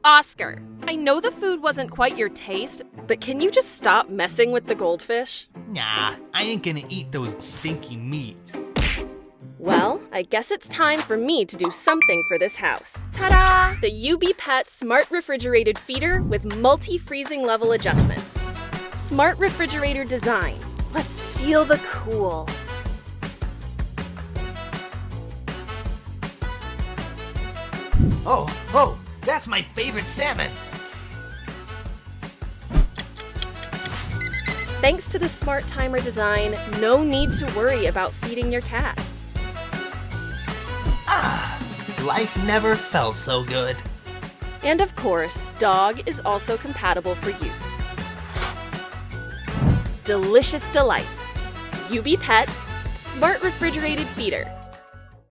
Oscar, I know the food wasn't quite your taste, but can you just stop messing with the goldfish? Nah, I ain't gonna eat those stinky meat. Well, I guess it's time for me to do something for this house. Ta-da! The UBPet Smart Refrigerated Feeder with multi-freezing level adjustment. Smart refrigerator design. Let's feel the cool. Oh, that's my favorite salmon. Thanks to the smart timer design, no need to worry about feeding your cat. Life never felt so good. And of course, dog is also compatible for use. Delicious delight. UBPet Smart Refrigerated Feeder.